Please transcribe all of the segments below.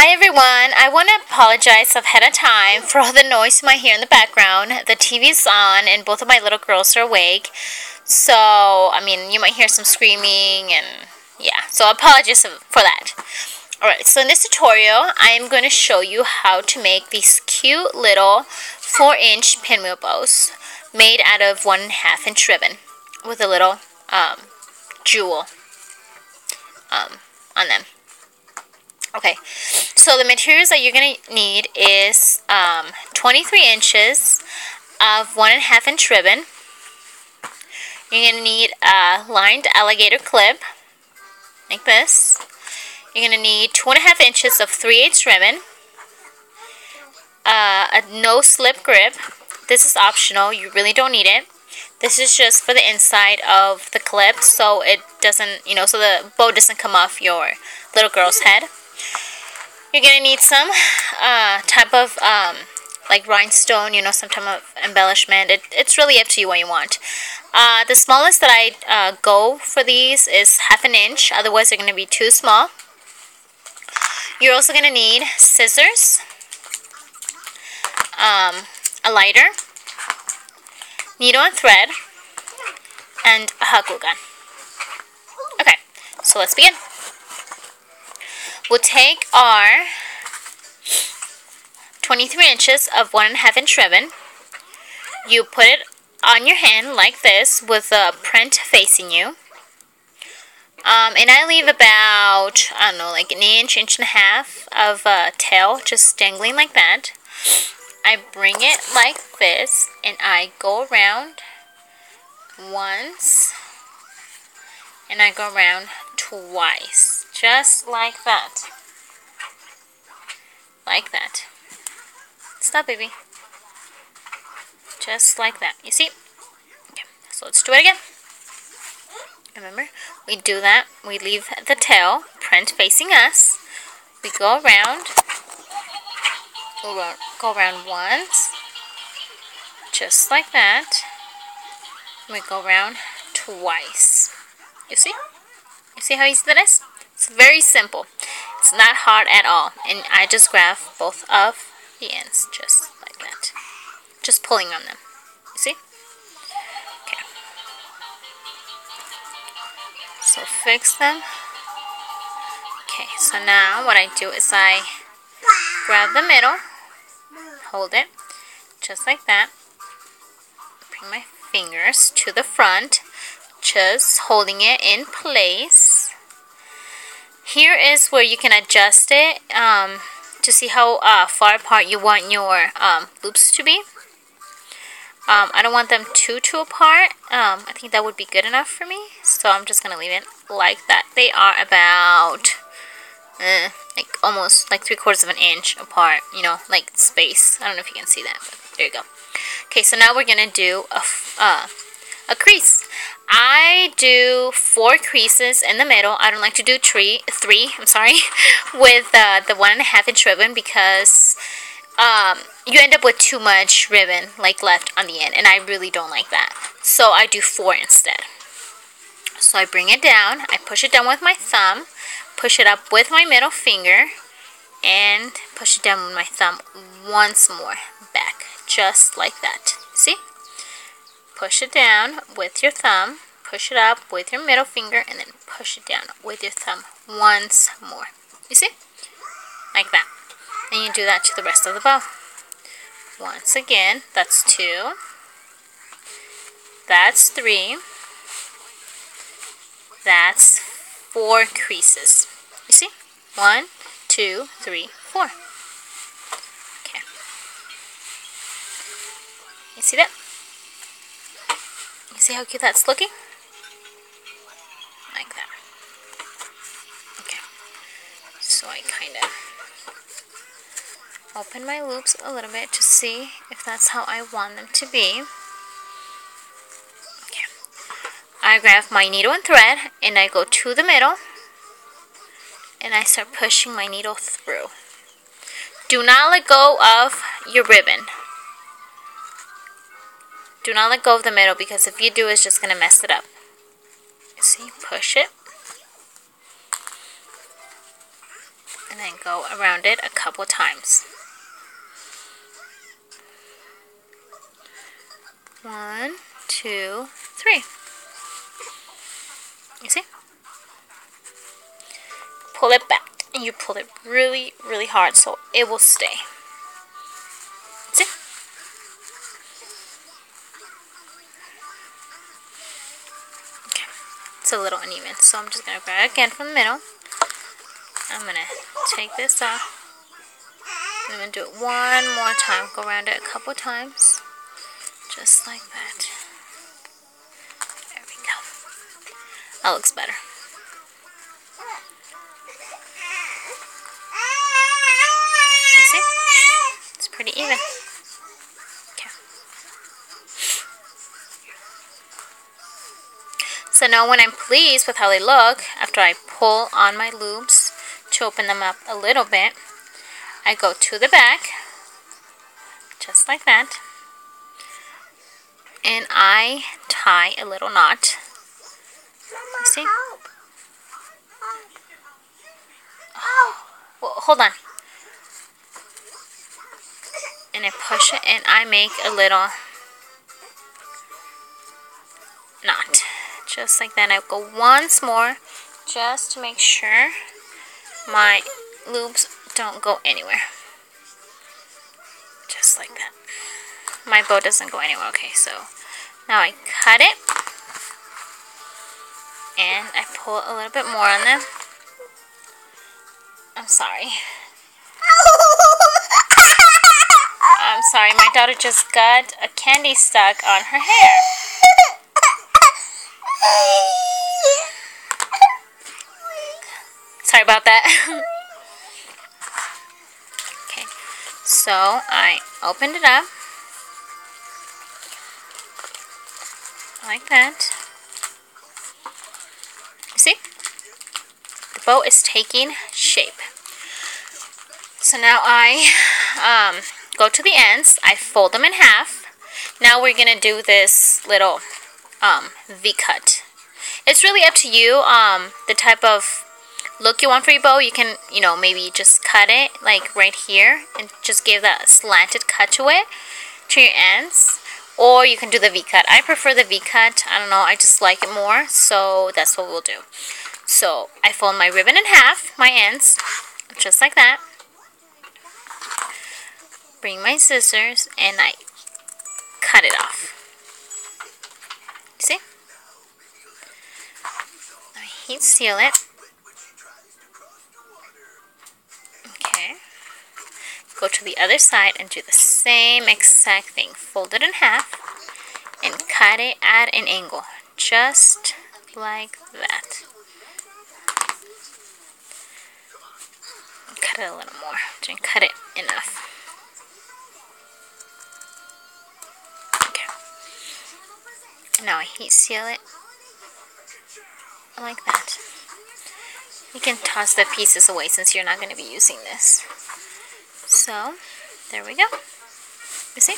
Hi everyone, I want to apologize ahead of time for all the noise you might hear in the background. The TV's on and both of my little girls are awake. So, you might hear some screaming and yeah, so apologies for that. Alright, so in this tutorial, I am going to show you how to make these cute little 4-inch pinwheel bows made out of 1.5-inch ribbon with a little jewel on them. Okay, so the materials that you're going to need is 23 inches of 1.5-inch ribbon. You're going to need a lined alligator clip, like this. You're going to need 2.5 inches of 3/8 ribbon, a no-slip grip. This is optional, you really don't need it. This is just for the inside of the clip so it doesn't, so the bow doesn't come off your little girl's head. You're going to need some type of like rhinestone, some type of embellishment. It's really up to you what you want. The smallest that I go for these is 1/2 inch, otherwise they're going to be too small. You're also going to need scissors, a lighter, needle and thread, and a hot glue gun. Okay, so let's begin. We'll take our 23 inches of 1.5-inch ribbon. You put it on your hand like this with the print facing you. And I leave about, like an inch, 1.5 inches of tail just dangling like that. I bring it like this and I go around once and I go around twice. Just like that. Like that. Stop, baby. Just like that. You see? Okay, so let's do it again. Remember, we do that. We leave the tail print facing us. We go around. We'll go around once. Just like that. We go around twice. You see? You see how easy that is? It's very simple. It's not hard at all. And I just grab both of the ends, just like that. Just pulling on them. You see? Okay. So fix them. Okay, so now what I do is I grab the middle, hold it, just like that. Bring my fingers to the front, just holding it in place. Here is where you can adjust it to see how far apart you want your loops to be. I don't want them too apart. I think that would be good enough for me. So I'm just going to leave it like that. They are about like almost like 3/4 of an inch apart, like space. I don't know if you can see that, but there you go. Okay, so now we're going to do a crease. I do 4 creases in the middle. I don't like to do three, with the 1.5-inch ribbon because you end up with too much ribbon like left on the end, and I really don't like that. So I do 4 instead. So I bring it down, I push it down with my thumb, push it up with my middle finger, and push it down with my thumb once more back, just like that. See? Push it down with your thumb, push it up with your middle finger, and then push it down with your thumb once more. You see? Like that. And you do that to the rest of the bow. Once again, that's 2. That's 3. That's 4 creases. You see? 1, 2, 3, 4. Okay. You see that? You see how cute that's looking? Like that. Okay. So I kind of open my loops a little bit to see if that's how I want them to be. Okay. I grab my needle and thread and I go to the middle and I start pushing my needle through. Do not let go of your ribbon. Do not let go of the middle because if you do, it's just going to mess it up. You see, push it. And and then go around it a couple times. 1, 2, 3. You see? Pull it back, and you pull it really, really hard so it will stay. See? Okay, it's a little uneven, so I'm just gonna grab it again from the middle. I'm gonna take this off. I'm gonna do it one more time. Go around it a couple times, just like that. There we go. That looks better. You see? It's pretty even. Okay. So now when I'm pleased with how they look, after I pull on my loops to open them up a little bit, I go to the back, just like that, and I tie a little knot. You see? Oh, well, hold on. And I push it and I make a little knot. Just like that. I go once more just to make sure my loops don't go anywhere. Just like that. My bow doesn't go anywhere. Okay, so now I cut it and I pull a little bit more on them. I'm sorry. I'm sorry, my daughter just got a candy stuck on her hair. Sorry about that. Okay, so I opened it up like that. You see? The bow is taking shape. So now I go to the ends, I fold them in half. Now we're going to do this little V-cut. It's really up to you, the type of look you want for your bow. You can, maybe just cut it like right here and just give that slanted cut to it, to your ends. Or you can do the V-cut. I prefer the V-cut. I don't know, I just like it more, so that's what we'll do. So I fold my ribbon in half, my ends, just like that. Bring my scissors and I cut it off. See? I heat seal it. Okay. Go to the other side and do the same exact thing. Fold it in half and cut it at an angle. Just like that. Cut it a little more. Didn't cut it enough. Now I heat seal it like that. You can toss the pieces away since you're not going to be using this. So, there we go. You see?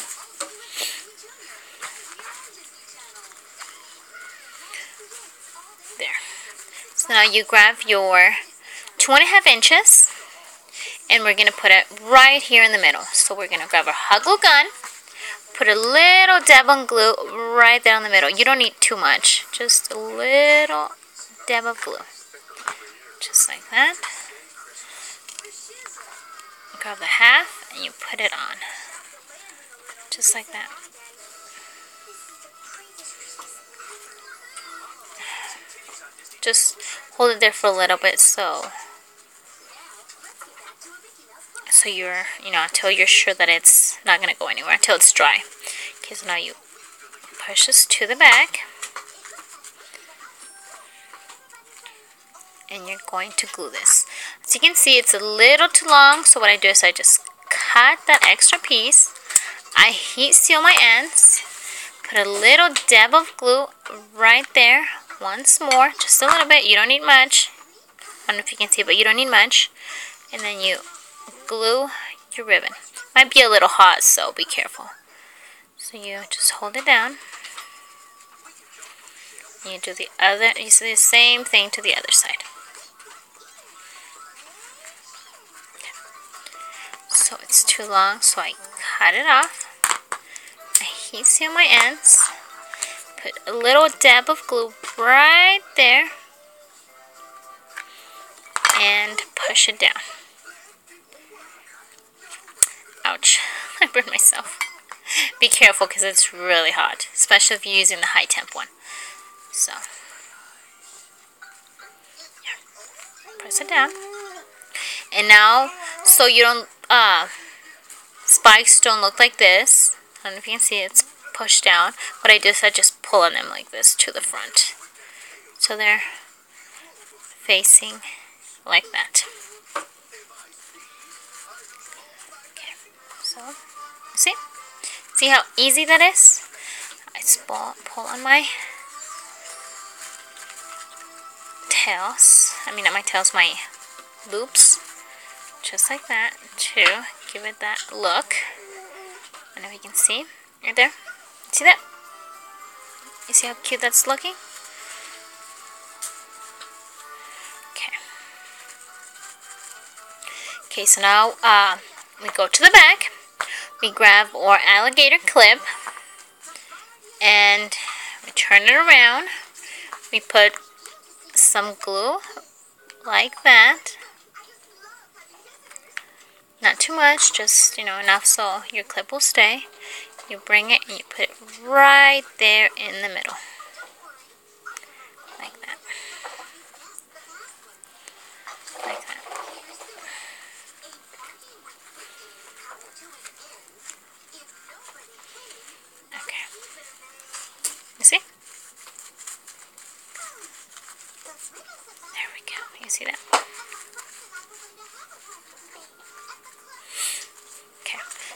There. So now you grab your 2.5 inches and we're going to put it right here in the middle. So we're going to grab our hot glue gun. Put a little dab of glue right there in the middle. You don't need too much. Just a little dab of glue. Just like that. Grab the half and you put it on. Just like that. Just hold it there for a little bit so you're, until you're sure that it's not going to go anywhere, until it's dry. Okay, so now you push this to the back. And you're going to glue this. As you can see, it's a little too long, so what I do is I just cut that extra piece. I heat seal my ends. Put a little dab of glue right there. Once more, just a little bit. You don't need much. I don't know if you can see, but you don't need much. And then you glue your ribbon. Might be a little hot, so be careful. So you just hold it down. You do the other. You do the same thing to the other side. So it's too long, so I cut it off. I heat seal my ends. Put a little dab of glue right there. And push it down. Ouch, I burned myself. Be careful because it's really hot, especially if you're using the high temp one. So, yeah. Press it down. And now, so you don't, spikes don't look like this. I don't know if you can see it's pushed down. What I do is I just pull on them like this to the front. So they're facing like that. Okay, so, see? See how easy that is? I pull on my tails. I mean, not my tails, my loops. Just like that to give it that look. I don't know if you can see. Right there. See that? You see how cute that's looking? Okay. Okay, so now we go to the back. We grab our alligator clip and we turn it around. We put some glue like that. Not too much, just, you know, enough so your clip will stay. You bring it and you put it right there in the middle. Like that. Like that. Okay. You see? There we go. You see that?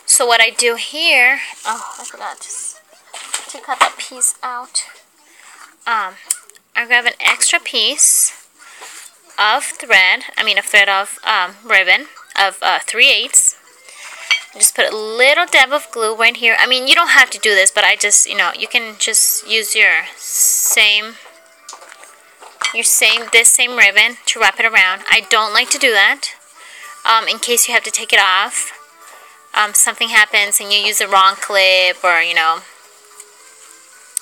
So what I do here, oh, I forgot to cut that piece out. I grab an extra piece of thread, ribbon of 3/8. Just put a little dab of glue right here. I mean, you don't have to do this, but I just, you know, you can just use this same ribbon to wrap it around. I don't like to do that, in case you have to take it off. Something happens and you use the wrong clip, or, you know,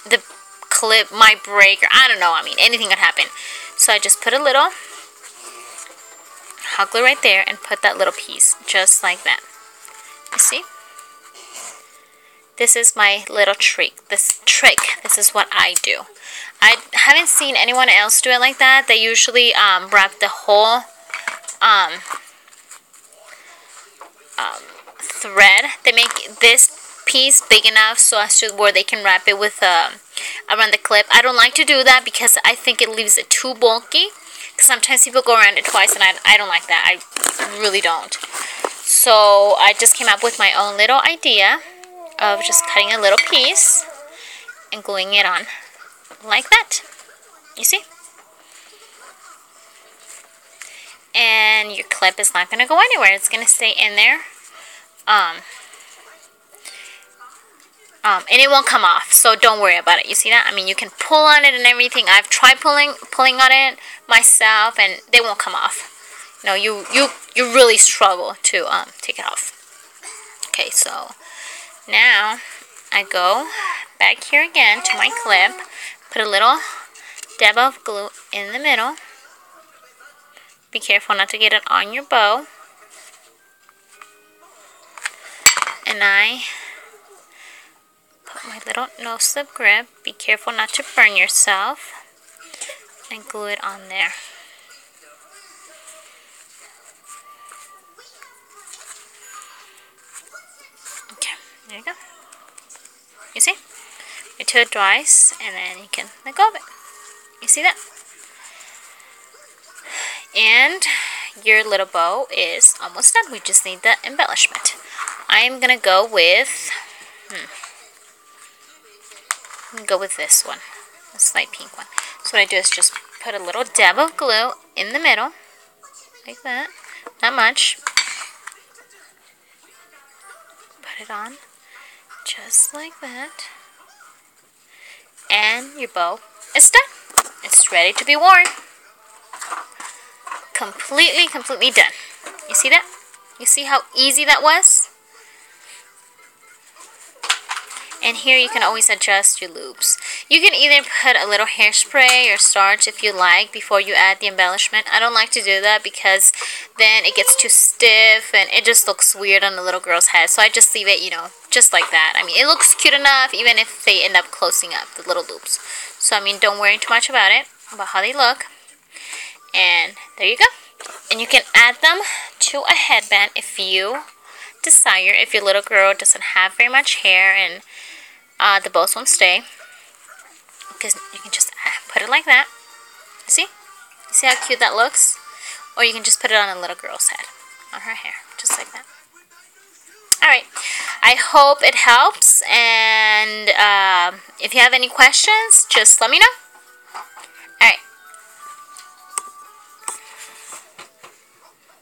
the clip might break, or I don't know, I mean, anything could happen. So I just put a little hot glue right there and put that little piece, just like that. You see? This is my little trick. This is what I do. I haven't seen anyone else do it like that. They usually wrap the whole thread. They make this piece big enough so as to where they can wrap it with around the clip. I don't like to do that because I think it leaves it too bulky. Sometimes people go around it twice, and I don't like that. I really don't. So I just came up with my own little idea of just cutting a little piece and gluing it on like that. You see? And your clip is not going to go anywhere. It's going to stay in there. And it won't come off, so don't worry about it. You see that? I mean, you can pull on it and everything. I've tried pulling on it myself, and they won't come off. You know, you really struggle to take it off. Okay, so now I go back here again to my clip, put a little dab of glue in the middle. Be careful not to get it on your bow. And I put my little no-slip grip. Be careful not to burn yourself. And glue it on there. Okay, there you go. You see? Until it dries, and then you can let go of it. You see that? And your little bow is almost done. We just need the embellishment. I am gonna go with this one, this light pink one. So what I do is just put a little dab of glue in the middle, like that. Not much. Put it on, just like that. And your bow is done. It's ready to be worn. Completely done. You see that? You see how easy that was? And here you can always adjust your loops. You can either put a little hairspray or starch if you like before you add the embellishment. I don't like to do that because then it gets too stiff and it just looks weird on the little girl's head. So I just leave it, you know, just like that. I mean, it looks cute enough even if they end up closing up the little loops. So, I mean, don't worry too much about it, about how they look. And there you go. And you can add them to a headband if you desire, if your little girl doesn't have very much hair and the bows won't stay. Because you can just put it like that. See? You see how cute that looks? Or you can just put it on a little girl's head, on her hair, just like that. Alright, I hope it helps, and if you have any questions, just let me know.